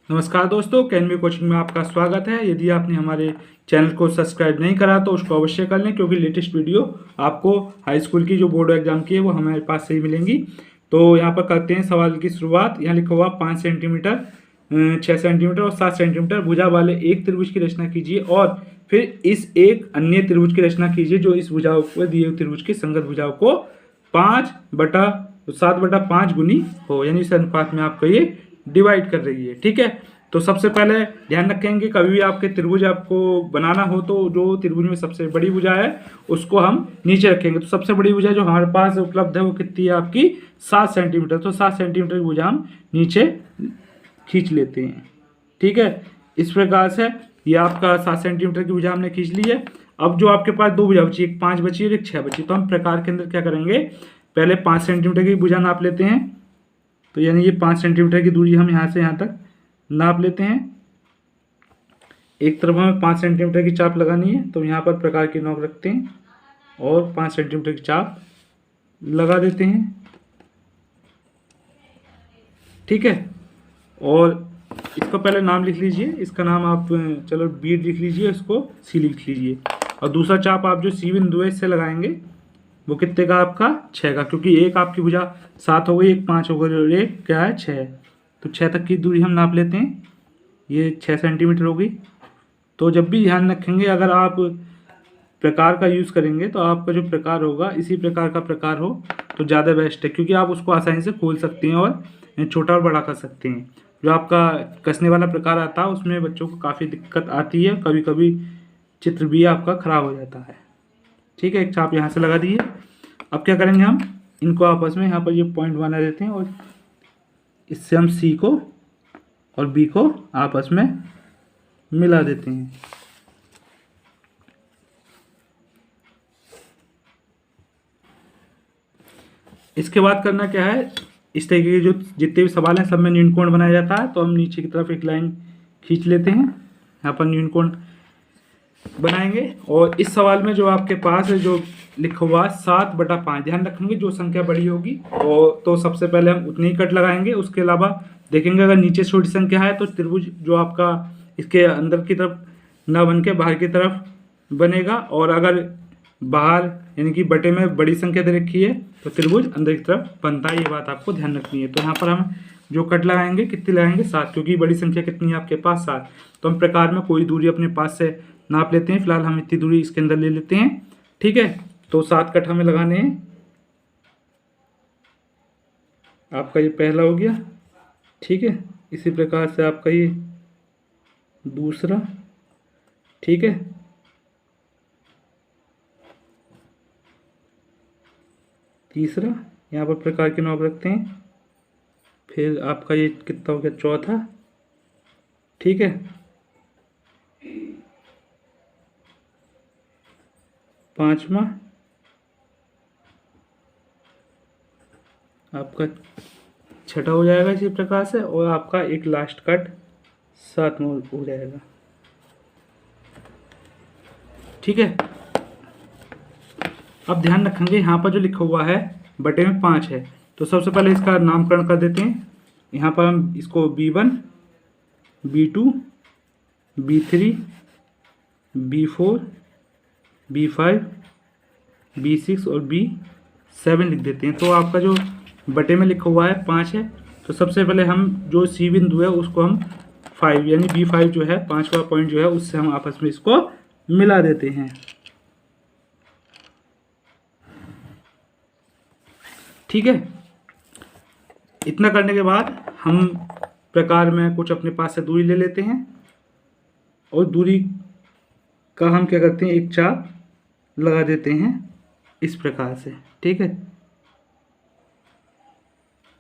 नमस्कार दोस्तों, कैनवी कोचिंग में आपका स्वागत है। यदि आपने हमारे चैनल को सब्सक्राइब नहीं करा तो उसको अवश्य कर लें, क्योंकि लेटेस्ट वीडियो आपको हाई स्कूल की जो बोर्ड एग्जाम की है वो हमारे पास से ही मिलेंगी। तो यहाँ पर करते हैं सवाल की शुरुआत। यहाँ लिखा हुआ 5 सेंटीमीटर, 6 सेंटीमीटर और 7 सेंटीमीटर भुजा वाले एक त्रिभुज की रचना कीजिए और फिर इस एक अन्य त्रिभुज की रचना कीजिए जो इस भुजाओं को दिए हुए त्रिभुज की संगत भुजाओं को 7/5 गुनी हो, यानी इस अनुपात में आपको ये डिवाइड कर रही है। ठीक है, तो सबसे पहले ध्यान रखेंगे कभी भी आपके त्रिभुज आपको बनाना हो तो जो त्रिभुज में सबसे बड़ी भुजा है उसको हम नीचे रखेंगे। तो सबसे बड़ी भुजा जो हमारे पास उपलब्ध है वो कितनी है आपकी 7 सेंटीमीटर। तो 7 सेंटीमीटर की भुजा हम नीचे खींच लेते हैं। ठीक है, इस प्रकार से ये आपका 7 सेंटीमीटर की भुजा हमने खींच ली है। अब जो आपके पास दो भुजा बची, एक 5 बची और एक 6 बची, तो हम प्रकार के अंदर क्या करेंगे, पहले 5 सेंटीमीटर की भुजा नाप लेते हैं। तो यानी ये 5 सेंटीमीटर की दूरी हम यहाँ से यहाँ तक नाप लेते हैं। एक तरफ हमें 5 सेंटीमीटर की चाप लगानी है, तो यहाँ पर प्रकार की नोक रखते हैं और 5 सेंटीमीटर की चाप लगा देते हैं। ठीक है, और इसका पहले नाम लिख लीजिए, इसका नाम आप चलो बी लिख लीजिए, इसको सी लिख लीजिए। और दूसरा चाप आप जो सी बिंदु है इससे लगाएंगे वो कितने का, आपका 6 का, क्योंकि एक आपकी भुजा 7 हो गई, एक 5 हो गई और एक क्या है 6। तो 6 तक की दूरी हम नाप लेते हैं, ये 6 सेंटीमीटर होगी। तो जब भी ध्यान रखेंगे अगर आप प्रकार का यूज़ करेंगे तो आपका जो प्रकार होगा इसी प्रकार का प्रकार हो तो ज़्यादा बेस्ट है, क्योंकि आप उसको आसानी से खोल सकते हैं और छोटा और बड़ा कर सकते हैं। जो आपका कसने वाला प्रकार आता है उसमें बच्चों को काफ़ी दिक्कत आती है, कभी कभी चित्र भी आपका ख़राब हो जाता है। ठीक है, एक चाप यहाँ से लगा दिए। अब क्या करेंगे, हम इनको आपस में यहाँ पर ये पॉइंट बना देते हैं और इससे हम सी को और बी को आपस में मिला देते हैं। इसके बाद करना क्या है, इस तरीके के जो जितने भी सवाल हैं सब में न्यूनकोण बनाया जाता है। तो हम नीचे की तरफ एक लाइन खींच लेते हैं, यहाँ पर न्यूनकोण बनाएंगे। और इस सवाल में जो आपके पास है जो लिखा हुआ 7/5, ध्यान रखेंगे जो संख्या बड़ी होगी और तो सबसे पहले हम उतनी ही कट लगाएंगे। उसके अलावा देखेंगे अगर नीचे छोटी संख्या है तो त्रिभुज जो आपका इसके अंदर की तरफ ना बन के बाहर की तरफ बनेगा, और अगर बाहर यानी कि बटे में बड़ी संख्या दे रखी है तो त्रिभुज अंदर की तरफ बनता है। ये बात आपको ध्यान रखनी है। तो यहाँ पर हम जो कट लगाएंगे कितनी लगाएंगे 7, क्योंकि बड़ी संख्या कितनी है आपके पास 7। तो हम प्रकार में कोई दूरी अपने पास से नाप लेते हैं। फिलहाल हम इतनी दूरी इसके अंदर ले लेते हैं। ठीक है, तो 7 कट हमें लगाने हैं। आपका ये पहला हो गया। ठीक है, इसी प्रकार से आपका ये दूसरा। ठीक है, तीसरा, यहाँ पर प्रकार के नोक रखते हैं। फिर आपका ये कितना हो गया, चौथा। ठीक है, पांचवा, आपका छठा हो जाएगा इसी प्रकार से, और आपका एक लास्ट कट 7वां हो जाएगा। ठीक है, अब ध्यान रखेंगे यहाँ पर जो लिखा हुआ है बटे में 5 है, तो सबसे पहले इसका नामकरण कर देते हैं। यहाँ पर हम इसको B1, B2, B3, B4, B5, B6 और B7 लिख देते हैं। तो आपका जो बटे में लिखा हुआ है 5 है, तो सबसे पहले हम जो सी बिंदु है उसको हम 5 यानी B5 जो है 5वां पॉइंट जो है उससे हम आपस में इसको मिला देते हैं। ठीक है, इतना करने के बाद हम प्रकार में कुछ अपने पास से दूरी ले लेते हैं और दूरी का हम क्या करते हैं, एक चाप लगा देते हैं इस प्रकार से। ठीक है,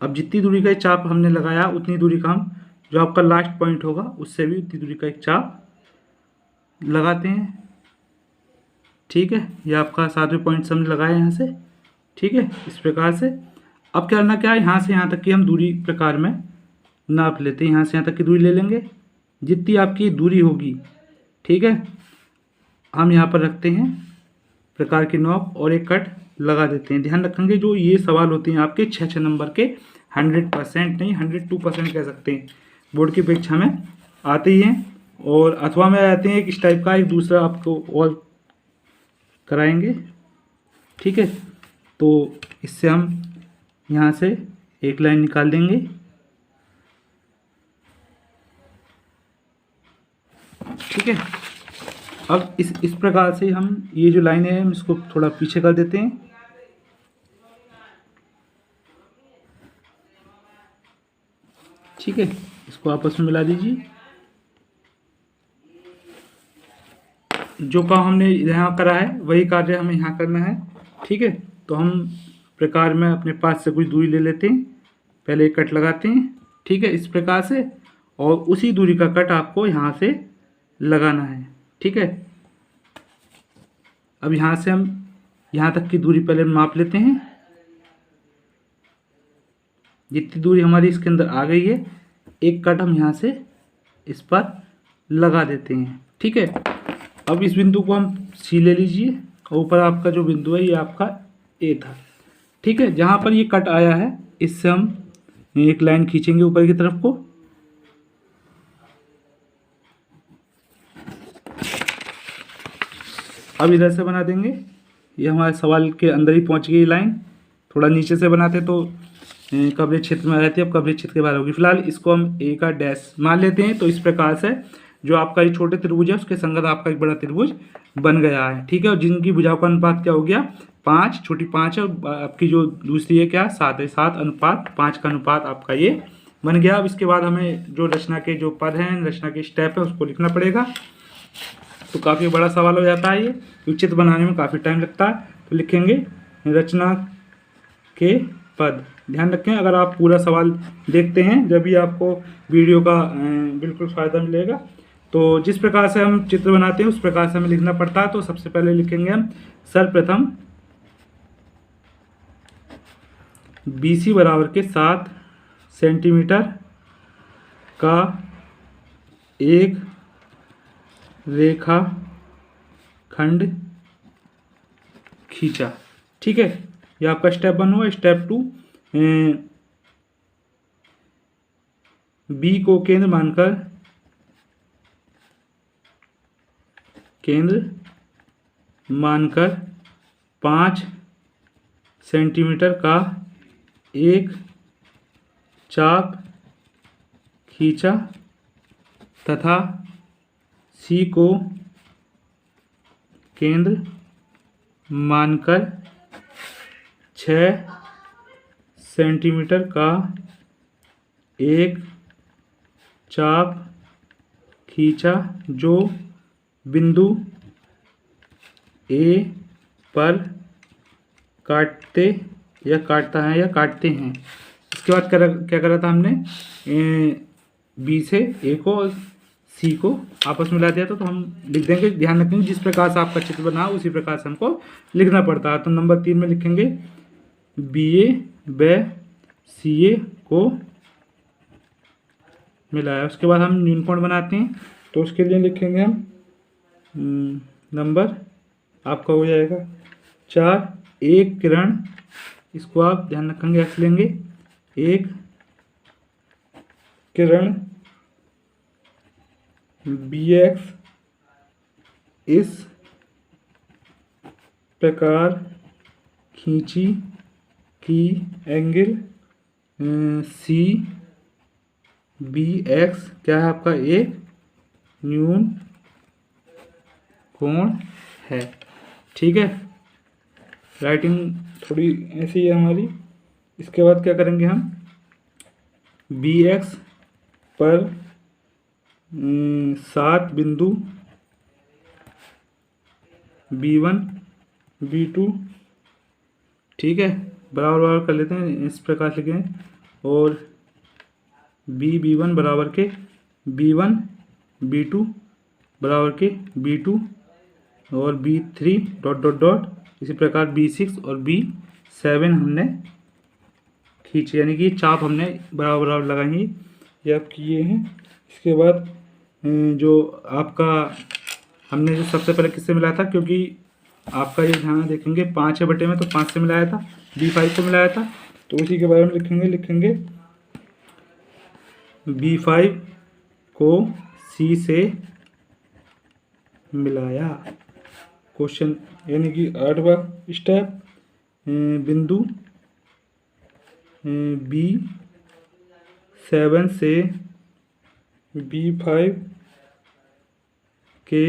अब जितनी दूरी का एक चाप हमने लगाया उतनी दूरी का हम जो आपका लास्ट पॉइंट होगा उससे भी उतनी दूरी का एक चाप लगाते हैं। ठीक है, ये आपका 7वें पॉइंट से हमने लगाया यहाँ से। ठीक है, इस प्रकार से अब क्या करना क्या है, यहाँ से यहाँ तक की हम दूरी प्रकार में नाप लेते हैं। यहाँ से यहाँ तक की दूरी ले लेंगे जितनी आपकी दूरी होगी। ठीक है, हम यहाँ पर रखते हैं प्रकार की नोक और एक कट लगा देते हैं। ध्यान रखेंगे जो ये सवाल होते हैं आपके 6 नंबर के 100% नहीं 102% कह सकते हैं, बोर्ड की परीक्षा में आते ही हैं, और अथवा में आते हैं इस टाइप का एक दूसरा आपको और कराएंगे। ठीक है, तो इससे हम यहाँ से एक लाइन निकाल देंगे। ठीक है, अब इस प्रकार से हम ये जो लाइन है हम इसको थोड़ा पीछे कर देते हैं। ठीक है, इसको आपस में मिला दीजिए। जो काम हमने यहाँ करा है वही कार्य हमें यहाँ करना है। ठीक है, तो हम प्रकार में अपने पास से कुछ दूरी ले लेते हैं, पहले एक कट लगाते हैं। ठीक है, इस प्रकार से, और उसी दूरी का कट आपको यहाँ से लगाना है। ठीक है, अब यहाँ से हम यहाँ तक की दूरी पहले माप लेते हैं। जितनी दूरी हमारी इसके अंदर आ गई है, एक कट हम यहाँ से इस पर लगा देते हैं। ठीक है, अब इस बिंदु को हम सी ले लीजिए, और ऊपर आपका जो बिंदु है ये आपका ए था। ठीक है, जहाँ पर ये कट आया है इससे हम एक लाइन खींचेंगे ऊपर की तरफ को। अब इधर से बना देंगे, ये हमारे सवाल के अंदर ही पहुँच गई लाइन। थोड़ा नीचे से बनाते तो कवरेज क्षेत्र में रहती है, अब कवरेज क्षेत्र के बाहर होगी। फिलहाल इसको हम ए का डैश मान लेते हैं। तो इस प्रकार से जो आपका ये छोटे त्रिभुज है उसके संगत आपका एक बड़ा त्रिभुज बन गया है। ठीक है, और जिनकी भुजाओं का अनुपात क्या हो गया, 5, छोटी 5 है, और आपकी जो दूसरी है क्या, 7 है, 7:5 का अनुपात आपका ये बन गया। अब इसके बाद हमें जो रचना के जो पद हैं, रचना के स्टेप है, उसको लिखना पड़ेगा। तो काफ़ी बड़ा सवाल हो जाता है ये, क्योंकि चित्र बनाने में काफ़ी टाइम लगता है। तो लिखेंगे रचना के पद। ध्यान रखें, अगर आप पूरा सवाल देखते हैं जब भी आपको वीडियो का बिल्कुल फ़ायदा मिलेगा। तो जिस प्रकार से हम चित्र बनाते हैं उस प्रकार से हमें लिखना पड़ता है। तो सबसे पहले लिखेंगे हम सर्वप्रथम BC बराबर के 7 सेंटीमीटर का एक रेखा खंड खींचा। ठीक है, ये आपका स्टेप 1 हुआ। स्टेप 2, बी को केंद्र मानकर 5 सेंटीमीटर का एक चाप खींचा तथा सी को केंद्र मानकर 6 सेंटीमीटर का एक चाप खींचा जो बिंदु ए पर काटते हैं। इसके बाद क्या करा था हमने, बी से ए को और सी को आपस में मिला दिया था। तो हम लिख देंगे, ध्यान रखेंगे जिस प्रकार से आपका चित्र बना उसी प्रकार से हमको लिखना पड़ता है। तो नंबर 3 में लिखेंगे BA व CA को मिलाया। उसके बाद हम न्यूनकोण बनाते हैं। तो उसके लिए लिखेंगे हम नंबर आपका हो जाएगा 4। एक किरण, इसको आप ध्यान रखेंगे x लेंगे, एक किरण BX इस प्रकार खींची कि एंगल CBX क्या है आपका, एक न्यून कोण है। ठीक है, राइटिंग थोड़ी ऐसी है हमारी। इसके बाद क्या करेंगे हम, BX पर 7 बिंदु B1 B2, ठीक है, बराबर बराबर कर लेते हैं, इस प्रकार से लिखें। और B1 बराबर के B1 B2 बराबर के B2 और B3 डॉट डॉट डॉट, इसी प्रकार B6 और B7 हमने खींचे, यानी कि चाप हमने बराबर बराबर लगाएंगे। ये आप किए हैं। इसके बाद जो आपका हमने जो सबसे पहले किससे मिलाया था, क्योंकि आपका ये ध्यान देखेंगे 5 बटे में, तो 5 से मिलाया था, B5 को मिलाया था। तो उसी के बारे में लिखेंगे B5 को C से मिलाया। क्वेश्चन यानी कि 8वां स्टेप, बिंदु B7 से B5 के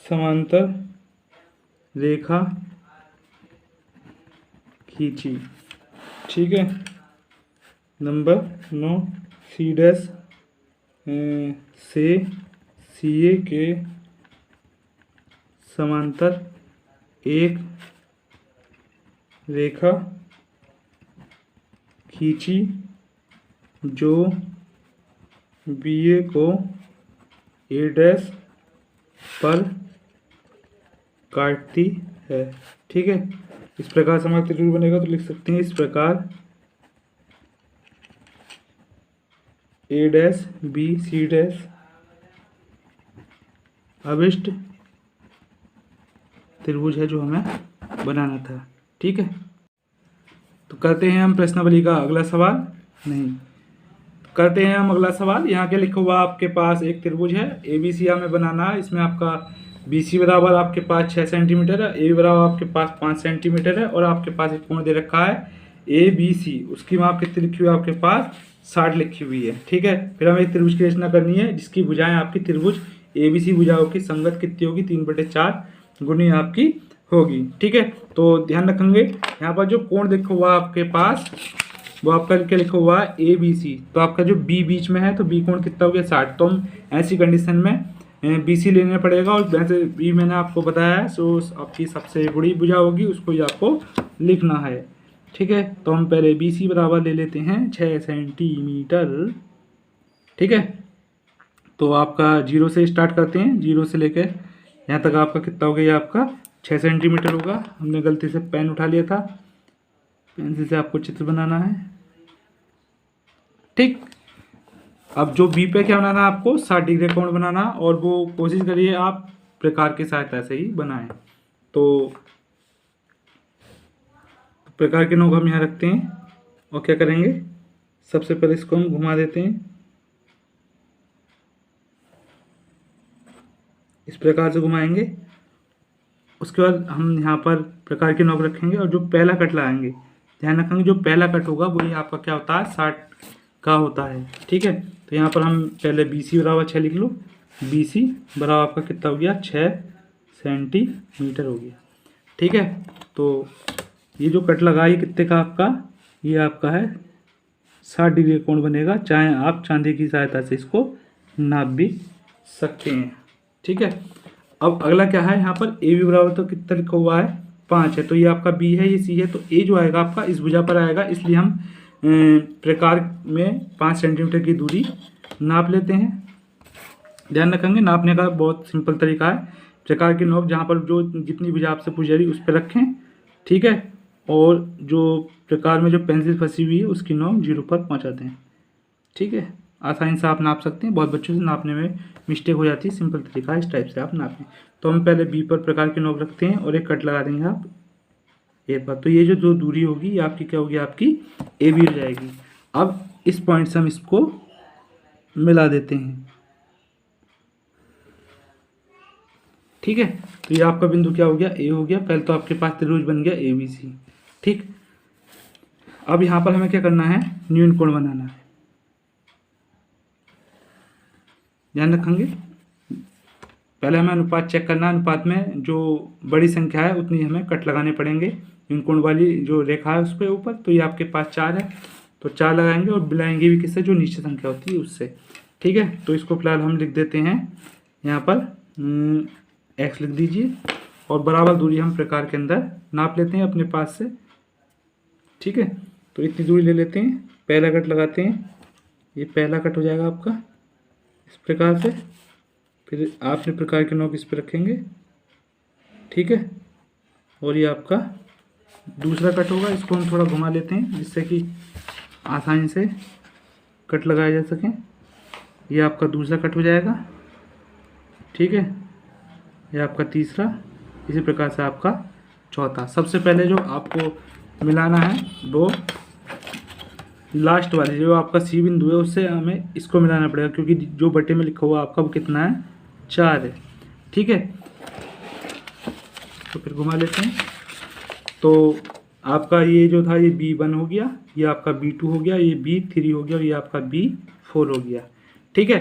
समांतर रेखा खींची। ठीक है। नंबर 9, C डैश से CA के समांतर एक रेखा खींची जो BA को A डैश पर काटती है। ठीक है। इस प्रकार से हमारा त्रिभुज बनेगा, तो लिख सकते हैं इस प्रकार A dash B C dash अभिष्ट त्रिभुज है जो हमें बनाना था। ठीक है। तो करते हैं हम प्रश्नावली का अगला सवाल। नहीं, करते हैं हम अगला सवाल। यहाँ के लिखा हुआ आपके पास एक त्रिभुज है, ABC हमें बनाना है। इसमें आपका BC बराबर आपके पास 6 सेंटीमीटर है, AB बराबर आपके पास 5 सेंटीमीटर है, और आपके पास एक कोण दे रखा है ABC। उसकी माप कितनी लिखी हुई है आपके पास? 60 लिखी हुई है। ठीक है। फिर हमें एक त्रिभुज की रचना करनी है जिसकी भुजाएं आपकी त्रिभुज ABC भुजाओं की संगत कितनी होगी? 3/4 गुनी आपकी होगी। ठीक है। तो ध्यान रखेंगे यहाँ पर जो कोण देखो हुआ आपके पास वो आपका क्या लिखा हुआ है? ABC। तो आपका जो B बीच में है तो B कोण कितना हो गया? 60। तो हम ऐसी कंडीशन में BC लेना पड़ेगा, और वैसे B मैंने आपको बताया है सो आपकी सबसे बड़ी भुजा होगी, उसको ही आपको लिखना है। ठीक है। तो हम पहले BC बराबर ले लेते हैं 6 सेंटीमीटर। ठीक है। तो आपका 0 से स्टार्ट करते हैं, 0 से लेकर यहाँ तक आपका कितना हो गया? आपका 6 सेंटीमीटर होगा। हमने गलती से पेन उठा लिया था, पेंसिल से आपको चित्र बनाना है। ठीक। अब जो B पे क्या बनाना है आपको? 60 डिग्री कोण बनाना, और वो कोशिश करिए आप प्रकार की सहायता से ही बनाएं। तो प्रकार के नोक हम यहाँ रखते हैं, और क्या करेंगे? सबसे पहले इसको हम घुमा देते हैं, इस प्रकार से घुमाएंगे। उसके बाद हम यहाँ पर प्रकार के नोक रखेंगे, और जो पहला कट लगाएंगे, ध्यान रखेंगे जो पहला कट होगा वही आपका क्या होता है? 60 का होता है। ठीक है। तो यहाँ पर हम पहले BC बराबर 6 लिख लो। BC बराबर आपका कितना हो गया? 6 सेंटीमीटर हो गया। ठीक है। तो ये जो कट लगा ये कितने का आपका? ये आपका है 60 डिग्री कोण बनेगा। चाहे आप चांदी की सहायता से इसको नाप भी सकते हैं। ठीक है। अब अगला क्या है? यहाँ पर AB बराबर तो कितना लिखा हुआ है? 5 है। तो ये आपका B है, ये C है, तो A जो आएगा आपका इस भुजा पर आएगा, इसलिए हम प्रकार में 5 सेंटीमीटर की दूरी नाप लेते हैं। ध्यान रखेंगे नापने का बहुत सिंपल तरीका है। प्रकार की नोक जहाँ पर जो जितनी भुजा आपसे पूछ रही उस पर रखें। ठीक है। और जो प्रकार में जो पेंसिल फंसी हुई है उसकी नोक 0 पर पहुँचा दें। ठीक है। आसानी से आप नाप सकते हैं। बहुत बच्चों से नापने में मिस्टेक हो जाती है। सिंपल तरीका है, इस टाइप से आप नापें। तो हम पहले B पर प्रकार के नोक रखते हैं और एक कट लगा देंगे आप A पर। तो ये जो दूरी होगी ये आपकी क्या होगी? आपकी AB हो जाएगी। अब इस पॉइंट से हम इसको मिला देते हैं। ठीक है। तो ये आपका बिंदु क्या हो गया? A हो गया। पहले तो आपके पास त्रिभुज बन गया ABC। ठीक। अब यहाँ पर हमें क्या करना है? न्यून कोण बनाना है। ध्यान रखेंगे पहले हमें अनुपात चेक करना है। अनुपात में जो बड़ी संख्या है उतनी हमें कट लगाने पड़ेंगे न्यून कोण वाली जो रेखा है उस पर ऊपर। तो ये आपके पास 4 है, तो 4 लगाएंगे, और मिलाएंगे भी किससे? जो नीचे संख्या होती है उससे। ठीक है। तो इसको फिलहाल हम लिख देते हैं यहाँ पर x लिख दीजिए, और बराबर दूरी हम प्रकार के अंदर नाप लेते हैं अपने पास से। ठीक है। तो इतनी दूरी ले लेते हैं, पहला कट लगाते हैं, ये पहला कट हो जाएगा आपका इस प्रकार से। फिर आपने प्रकार के नोक इस पर रखेंगे। ठीक है। और ये आपका दूसरा कट होगा, इसको हम थोड़ा घुमा लेते हैं जिससे कि आसानी से कट लगाया जा सके। ये आपका दूसरा कट हो जाएगा। ठीक है। ये आपका तीसरा, इसी प्रकार से आपका चौथा। सबसे पहले जो आपको मिलाना है वो लास्ट वाले जो आपका सी बिंदु है उससे हमें इसको मिलाना पड़ेगा, क्योंकि जो बटे में लिखा हुआ आपका वो कितना है, 4 है। ठीक है, तो फिर घुमा लेते हैं। तो आपका ये जो था ये B1 हो गया, ये आपका B2 हो गया, ये B3 हो गया और ये आपका B4 हो गया। ठीक है,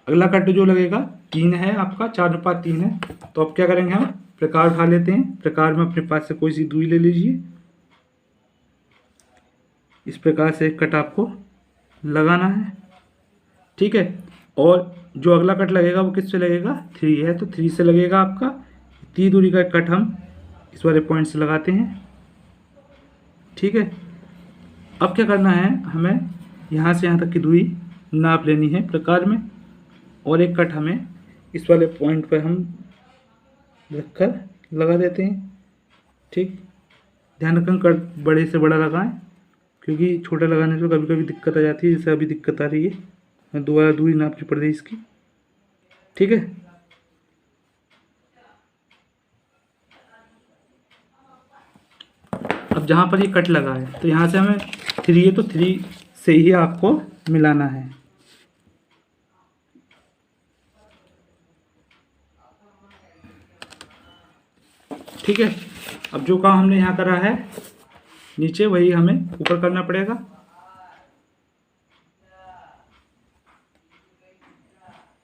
अगला कट जो लगेगा 3 है आपका, 4:3 है। तो अब क्या करेंगे, हम प्रकार उठा लेते हैं। प्रकार में अपने पास से कोई सी दूरी ले लीजिए। इस प्रकार से एक कट आपको लगाना है। ठीक है, और जो अगला कट लगेगा वो किससे लगेगा, 3 है तो 3 से लगेगा आपका। 3 दूरी का कट हम इस वाले पॉइंट से लगाते हैं। ठीक है, अब क्या करना है, हमें यहाँ से यहाँ तक की दूरी नाप लेनी है प्रकार में, और एक कट हमें इस वाले पॉइंट पर हम रखकर लगा देते हैं। ठीक, ध्यान रखें कट बड़े से बड़ा लगाएं, क्योंकि छोटा लगाने से कभी कभी दिक्कत आ जाती है, जैसे अभी दिक्कत आ रही है, दोबारा दूरी नापनी पड़ रही है इसकी। ठीक है, अब जहाँ पर ये कट लगा है तो यहाँ से हमें 3 है तो 3 से ही आपको मिलाना है। ठीक है, अब जो काम हमने यहाँ करा है नीचे, वही हमें ऊपर करना पड़ेगा।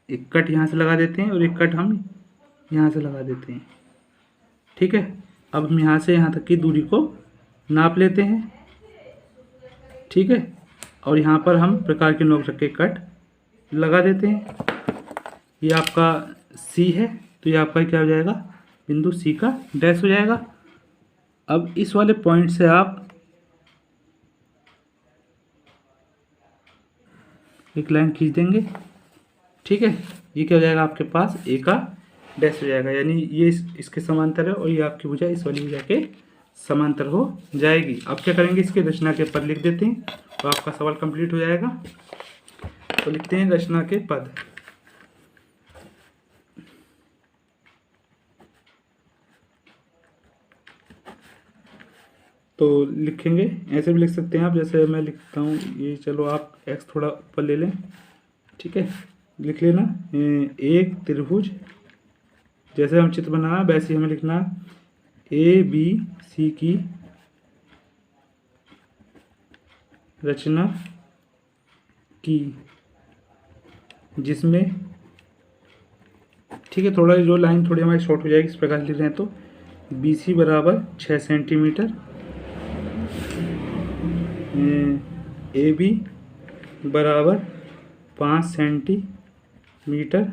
एक कट यहाँ से लगा देते हैं और एक कट हम यहाँ से लगा देते हैं। ठीक है, अब हम यहाँ से यहाँ तक की दूरी को नाप लेते हैं। ठीक है, और यहाँ पर हम प्रकार के नोक रख के कट लगा देते हैं। ये आपका सी है तो ये आपका क्या हो जाएगा, बिंदु सी का डैश हो जाएगा। अब इस वाले पॉइंट से आप एक लाइन खींच देंगे। ठीक है, ये क्या हो जाएगा, आपके पास ए का डैश हो जाएगा, यानी ये इसके समांतर है और ये आपकी भुजा इस वाली भुजा के समांतर हो जाएगी। अब क्या करेंगे, इसके रचना के पद लिख देते हैं तो आपका सवाल कंप्लीट हो जाएगा। तो लिखते हैं रचना के पद। तो लिखेंगे, ऐसे भी लिख सकते हैं आप, जैसे मैं लिखता हूँ ये, चलो आप एक्स थोड़ा ऊपर ले लें। ठीक है, लिख लेना एक त्रिभुज, जैसे हम चित्र बनाना वैसे ही हमें लिखना ABC की रचना की, जिसमें, ठीक है, थोड़ा जो लाइन थोड़ी हमारी शॉर्ट हो जाएगी, इस प्रकार लिख रहे हैं तो BC बराबर 6 सेंटीमीटर, AB बराबर 5 सेंटीमीटर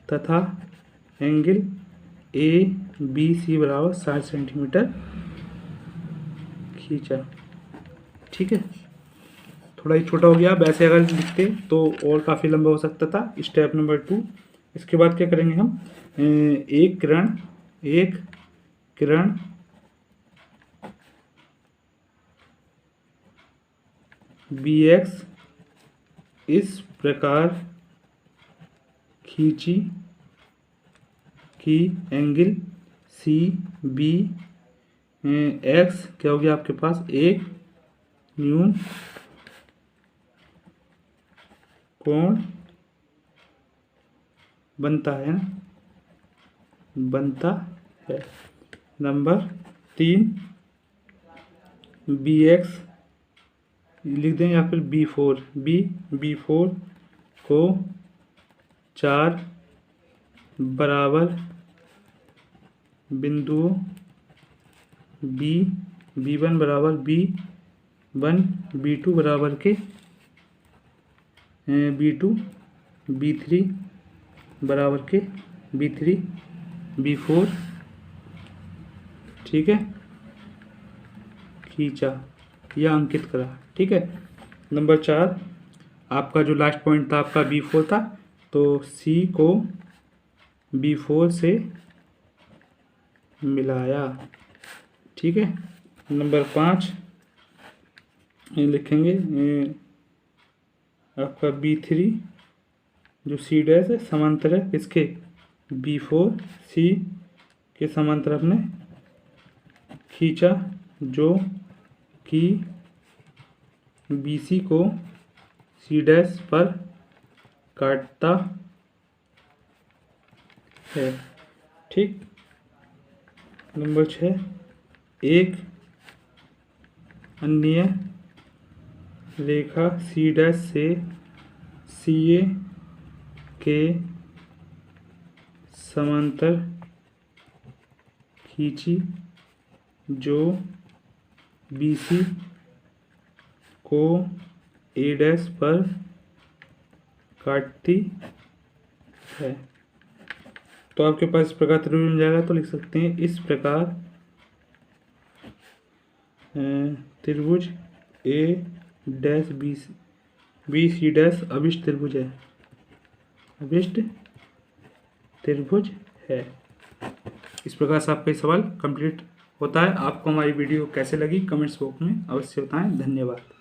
तथा एंगल ABC बराबर 60 सेंटीमीटर खींचा। ठीक है, थोड़ा ही छोटा हो गया, वैसे अगर लिखते तो और काफ़ी लंबा हो सकता था। स्टेप नंबर 2, इसके बाद क्या करेंगे हम, एक किरण BX इस प्रकार खींची कि एंगल CBX क्या हो गया आपके पास, एक न्यून कोण बनता है ना, बनता है। नंबर 3 BX लिख दें या फिर B4 को 4 बराबर बिंदुओं B1 बराबर B1 B2 बराबर के B2 B3 बराबर के B3 B4, ठीक है, खींचा या अंकित करा। ठीक है, नंबर 4 आपका जो लास्ट पॉइंट था आपका B4 था, तो C को B4 से मिलाया। ठीक है, नंबर 5 लिखेंगे आपका B3 जो C डैश है समांतर है इसके B4 C के समांतर अपने खींचा, जो कि बी सी को सी डैश पर काटता है। ठीक। नंबर 6, एक अन्य रेखा सी डैश से सी ए के समांतर खींची जो बी सी को ए डैश पर काटती है। तो आपके पास इस प्रकार त्रिभुज बन जाएगा। तो लिख सकते हैं इस प्रकार त्रिभुज ए डैश बी सी डैश अभिष्ट त्रिभुज है। अभिष्ट त्रिभुज है। इस प्रकार से आपका सवाल कंप्लीट होता है। आपको हमारी वीडियो कैसे लगी कमेंट्स बॉक्स में अवश्य बताएं। धन्यवाद।